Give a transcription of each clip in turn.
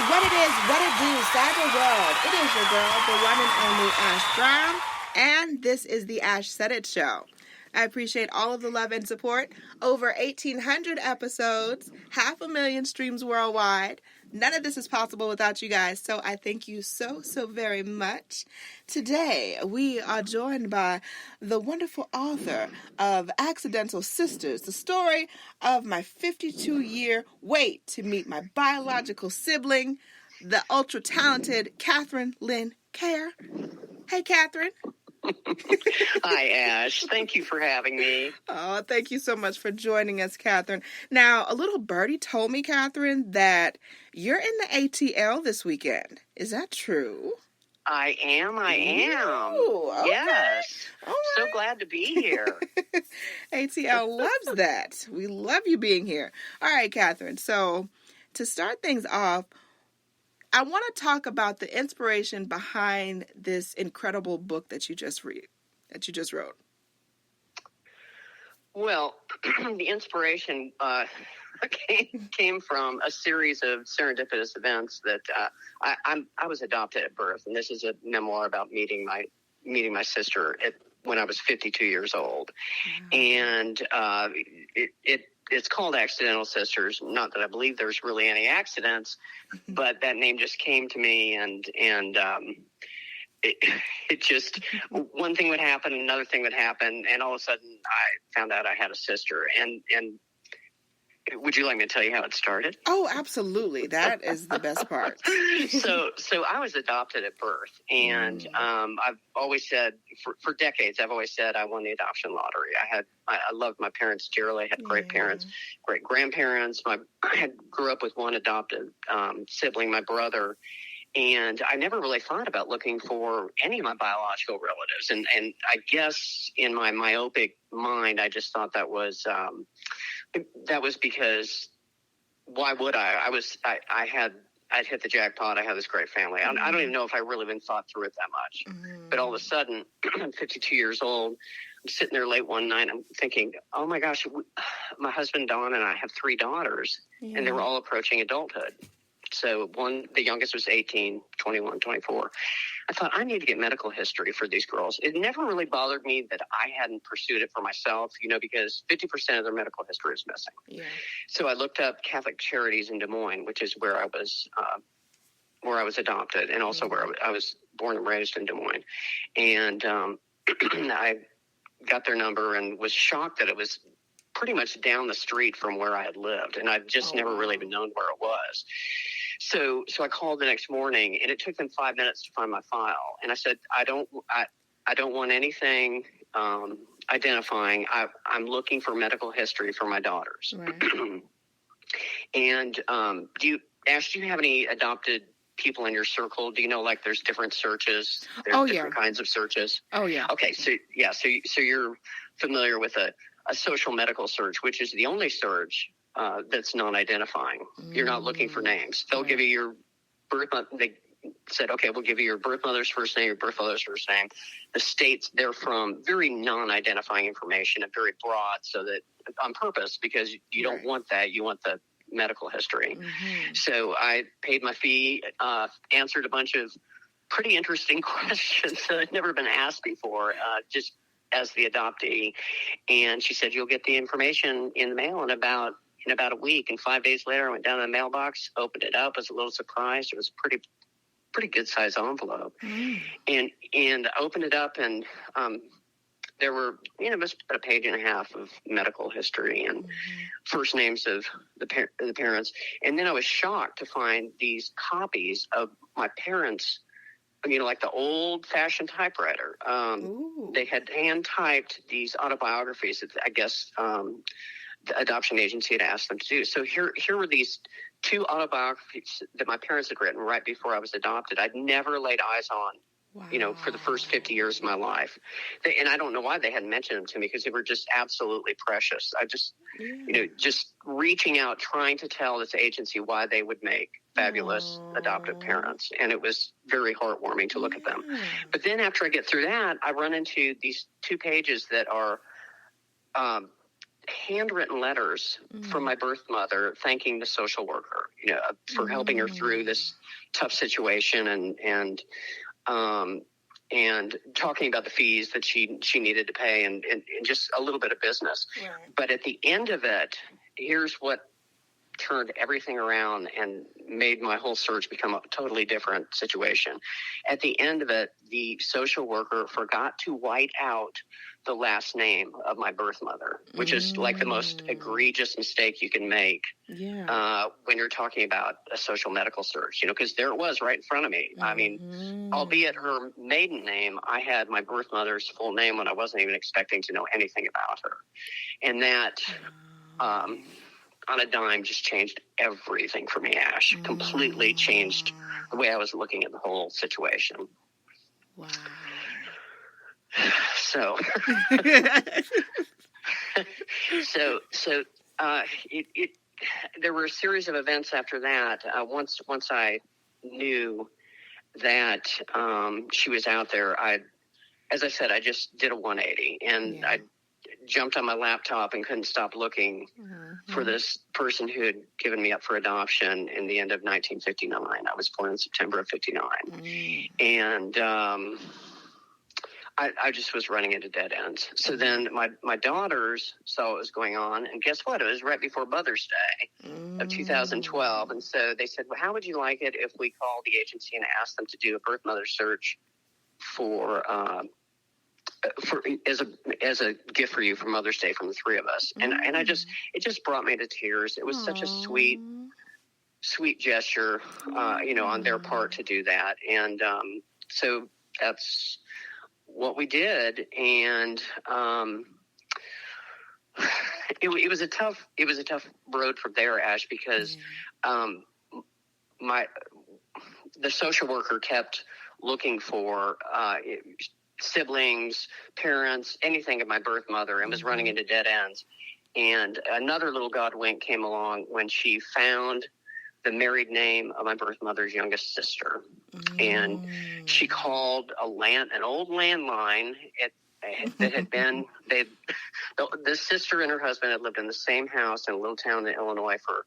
What it is, what it do, cyber world. It is your girl, the one and only Ash Brown, and this is the Show. I appreciate all of the love and support. Over 1,800 episodes, 500,000 streams worldwide. None of this is possible without you guys, so I thank you so very much. Today, we are joined by the wonderful author of Accidental Sisters, the story of my 52-year wait to meet my biological sibling, the ultra-talented Katherine Linn Caire. Hey, Katherine. Hi, Ash. Thank you for having me. Oh, thank you so much for joining us, Katherine. Now, a little birdie told me, Katherine, that you're in the ATL this weekend. Is that true? I am. Ooh, okay. Yes. All right. So glad to be here. ATL loves that. We love you being here. All right, Katherine. So, to start things off, I want to talk about the inspiration behind this incredible book that you just wrote. Well, the inspiration came from a series of serendipitous events that I was adopted at birth, and this is a memoir about meeting my sister when I was 52 years old, and it's called Accidental Sisters. Not that I believe there's really any accidents, but that name just came to me, and it just, one thing would happen, another thing would happen, and all of a sudden I found out I had a sister. And would you like me to tell you how it started? Oh, absolutely. That is the best part. So I was adopted at birth, and I've always said, for decades, I've always said I won the adoption lottery. I loved my parents dearly. I had great parents, great grandparents. I grew up with one adopted sibling, my brother, and I never really thought about looking for any of my biological relatives. And I guess in my myopic mind, I just thought that was because why would I? I'd hit the jackpot. I had this great family. I don't even know if I really even thought through it that much. But all of a sudden, I'm 52 years old. I'm sitting there late one night. I'm thinking, oh my gosh, my husband Don and I have 3 daughters, and they were all approaching adulthood. So the youngest was 18, 21, 24. I thought, I need to get medical history for these girls. It never really bothered me that I hadn't pursued it for myself, because 50% of their medical history is missing. Yeah. So I looked up Catholic Charities in Des Moines, which is where I was adopted, and also where I was born and raised in Des Moines. And I got their number and was shocked that it was pretty much down the street from where I had lived, and I'd just never really even known where it was. So I called the next morning, and it took them 5 minutes to find my file. And I said, I don't want anything identifying. I'm looking for medical history for my daughters. Right. And do you have any adopted people in your circle? Do you know, like, there's different searches? There's different kinds of searches. Oh yeah. Okay. So you're familiar with a social medical search, which is the only search that's non-identifying. You're not looking for names. They'll give you your birth. They said, okay, we'll give you your birth mother's first name, your birth father's first name, the states they're from, very non-identifying information and very broad, so that on purpose, because you don't want that. You want the medical history. So I paid my fee, answered a bunch of pretty interesting questions that I'd never been asked before, just as the adoptee. And she said, you'll get the information in the mail in about a week. And 5 days later, I went down to the mailbox, opened it up, was a little surprised. It was a pretty good size envelope. And I opened it up, and there were, just about a page and a half of medical history and first names of the parents. And then I was shocked to find these copies of my parents', like the old-fashioned typewriter. They had hand-typed these autobiographies that I guess the adoption agency had asked them to do. So here were these 2 autobiographies that my parents had written right before I was adopted. I'd never laid eyes on, for the first 50 years of my life. And I don't know why they hadn't mentioned them to me, because they were just absolutely precious. I just, just reaching out, trying to tell this agency why they would make fabulous adoptive parents. And it was very heartwarming to look at them. But then after I get through that, I run into these 2 pages that are handwritten letters from my birth mother thanking the social worker, for helping her through this tough situation and talking about the fees that she needed to pay and just a little bit of business. Right. But at the end of it, here's what turned everything around and made my whole search become a totally different situation. At the end of it, the social worker forgot to white out the last name of my birth mother, which is like the most egregious mistake you can make when you're talking about a social medical search, because there it was right in front of me. I mean, albeit her maiden name, I had my birth mother's full name when I wasn't even expecting to know anything about her. And that, on a dime, just changed everything for me, Ash. Completely changed the way I was looking at the whole situation. Wow. So, there were a series of events after that. Once I knew that she was out there, as I said, I just did a 180, and I jumped on my laptop and couldn't stop looking for this person who had given me up for adoption in the end of 1959. I was born in September of 59. And I just was running into dead ends. So then my daughters saw what was going on, and guess what? It was right before Mother's Day of 2012. And so they said, well, how would you like it if we called the agency and asked them to do a birth mother search as a gift for you for Mother's Day from the three of us. And it just brought me to tears. It was such a sweet gesture, on their part to do that. And so that's what we did. And it was a tough road from there, Ash, because the social worker kept looking for siblings, parents, anything of my birth mother, and was running into dead ends. And another little God wink came along when she found the married name of my birth mother's youngest sister. And she called an old landline that had been, this sister and her husband had lived in the same house in a little town in Illinois for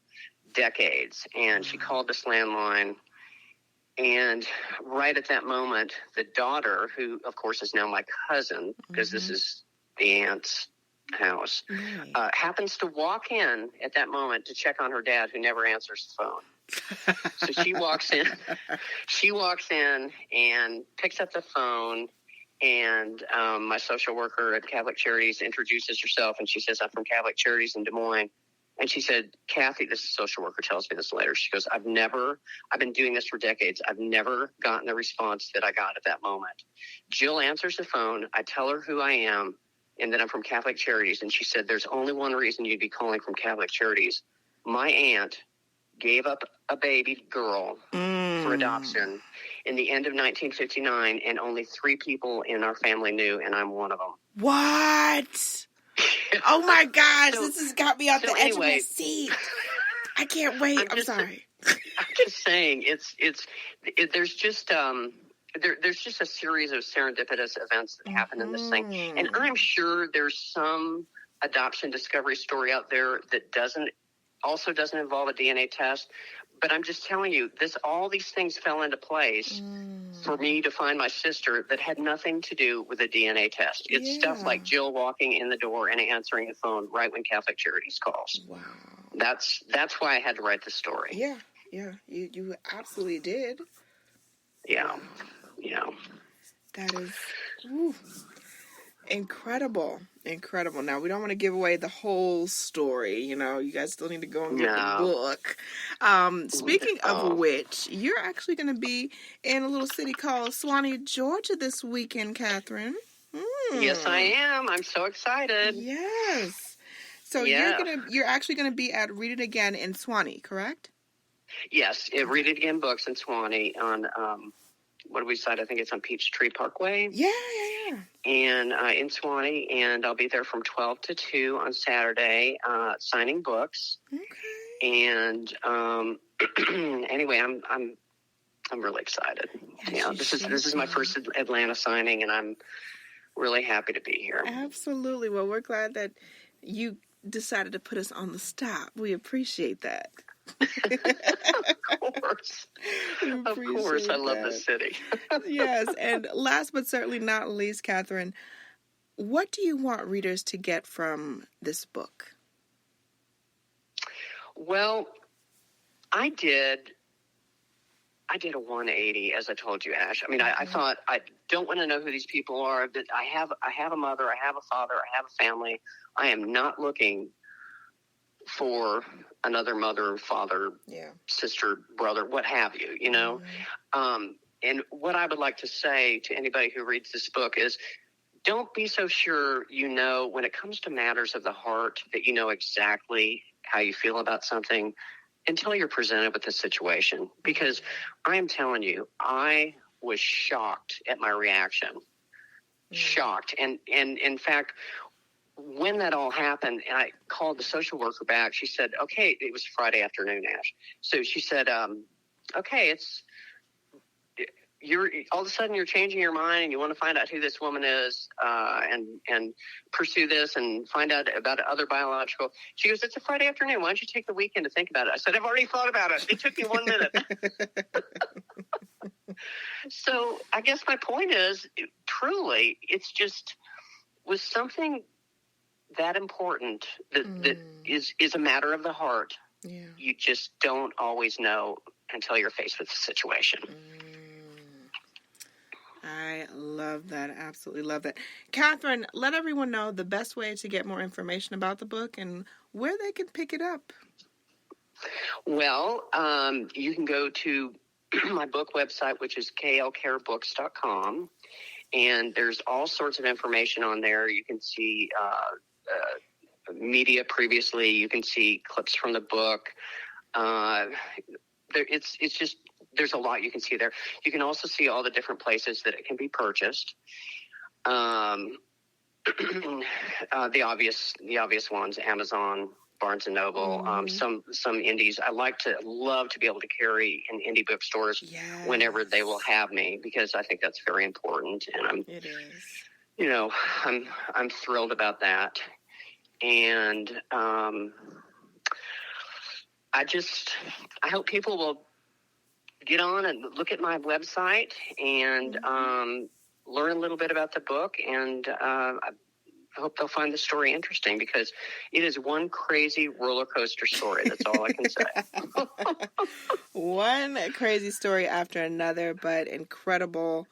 decades. And she called this landline. And right at that moment, the daughter, who, of course, is now my cousin, because this is the aunt's house, happens to walk in at that moment to check on her dad, who never answers the phone. So she walks in and picks up the phone, and my social worker at Catholic Charities introduces herself, and she says, I'm from Catholic Charities in Des Moines. And she said, Kathy, this social worker tells me this later. She goes, I've been doing this for decades. I've never gotten the response that I got at that moment. Jill answers the phone. I tell her who I am and that I'm from Catholic Charities. And she said, there's only one reason you'd be calling from Catholic Charities. My aunt gave up a baby girl for adoption in the end of 1959, and only 3 people in our family knew, and I'm one of them. What? Oh my gosh, this has got me off the edge of my seat. I can't wait. I'm sorry. I'm just saying, there's just a series of serendipitous events that happen in this thing. And I'm sure there's some adoption discovery story out there that doesn't involve a DNA test. But I'm just telling you, all these things fell into place for me to find my sister that had nothing to do with a DNA test. It's stuff like Jill walking in the door and answering the phone right when Catholic Charities calls. Wow. That's why I had to write the story. Yeah, you absolutely did. Yeah, wow. Yeah. That is incredible. Now, we don't want to give away the whole story. You guys still need to go and get the book. Speaking of which, you're actually going to be in a little city called Suwanee, Georgia this weekend, Katherine. Yes, I am. I'm so excited. Yes. So you're actually going to be at Read It Again in Suwanee, correct? Yes, Read It Again Books in Suwanee on what do we decide? I think it's on Peachtree Parkway. Yeah. And in Suwanee, and I'll be there from 12 to 2 on Saturday, signing books. Okay. And anyway, I'm really excited. Yes, this is my first Atlanta signing, and I'm really happy to be here. Absolutely. Well, we're glad that you decided to put us on the stop. We appreciate that. Of course. Of course. I love the city. Yes. And last but certainly not least, Katherine, what do you want readers to get from this book? Well, I did a 180, as I told you, Ash. I mean, I thought, I don't want to know who these people are. That I have a mother, I have a father, I have a family. I am not looking for another mother, father, sister, brother, what have you, you know? And what I would like to say to anybody who reads this book is, don't be so sure you know, when it comes to matters of the heart, that you know exactly how you feel about something until you're presented with a situation. Because I am telling you, I was shocked at my reaction. Shocked. And in fact, when that all happened, and I called the social worker back, she said, okay, it was Friday afternoon, Ash. So she said, okay, you're all of a sudden you're changing your mind and you want to find out who this woman is, and pursue this and find out about other biological. She goes, it's a Friday afternoon. Why don't you take the weekend to think about it? I said, I've already thought about it. It took me 1 minute. So I guess my point is, truly, it's just was something that important that is a matter of the heart. Yeah. You just don't always know until you're faced with the situation. I love that. Absolutely love that. Katherine, let everyone know the best way to get more information about the book and where they can pick it up. Well, you can go to my book website, which is klcarebooks.com, and there's all sorts of information on there. You can see media previously. You can see clips from the book. It's just, there's a lot you can see there. You can also see all the different places that it can be purchased. The obvious ones: Amazon, Barnes and Noble, some indies. I love to be able to carry in indie bookstores whenever they will have me, because I think that's very important. And it is. You know, I'm thrilled about that. And I hope people will get on and look at my website and learn a little bit about the book. And I hope they'll find the story interesting, because it is one crazy roller coaster story. That's all I can say. One crazy story after another, but incredible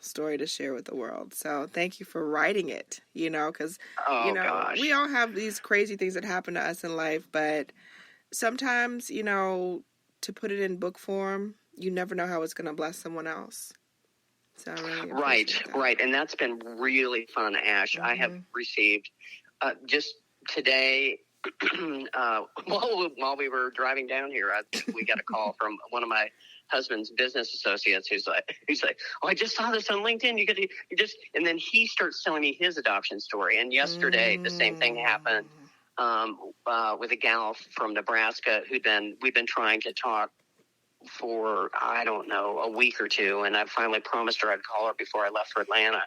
story to share with the world. So thank you for writing it, because, we all have these crazy things that happen to us in life, but sometimes, to put it in book form, you never know how it's going to bless someone else. So I really appreciate that. Right. And that's been really fun, Ash. I have received, just today, while we were driving down here, we got a call from one of my husband's business associates who's like, oh, I just saw this on LinkedIn. And then he starts telling me his adoption story. And yesterday, the same thing happened with a gal from Nebraska we've been trying to talk for, I don't know, a week or two. And I finally promised her I'd call her before I left for Atlanta.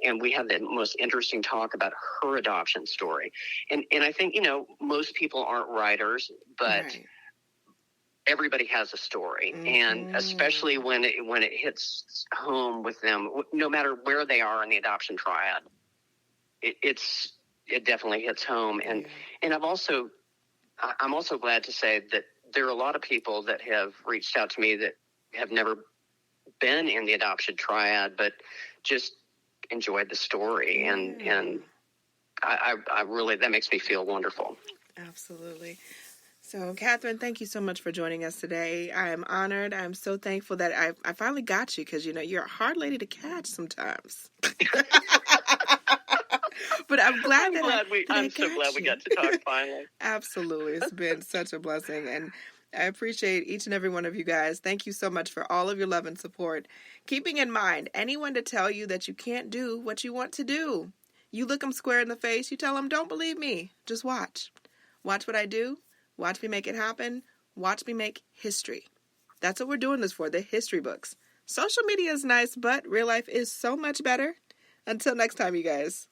And we had the most interesting talk about her adoption story. And I think, most people aren't writers, but everybody has a story. And especially when it hits home with them, no matter where they are in the adoption triad, it definitely hits home. And I'm also glad to say that there are a lot of people that have reached out to me that have never been in the adoption triad, but just enjoyed the story. And I really, that makes me feel wonderful. Absolutely. So, Katherine, thank you so much for joining us today. I am honored. I'm so thankful that I finally got you, because, you're a hard lady to catch sometimes. But I'm glad I'm so glad we got to talk finally. Absolutely. It's been such a blessing. And I appreciate each and every one of you guys. Thank you so much for all of your love and support. Keeping in mind, anyone to tell you that you can't do what you want to do, you look them square in the face, you tell them, don't believe me, just watch. Watch what I do. Watch me make it happen. Watch me make history. That's what we're doing this for, the history books. Social media is nice, but real life is so much better. Until next time, you guys.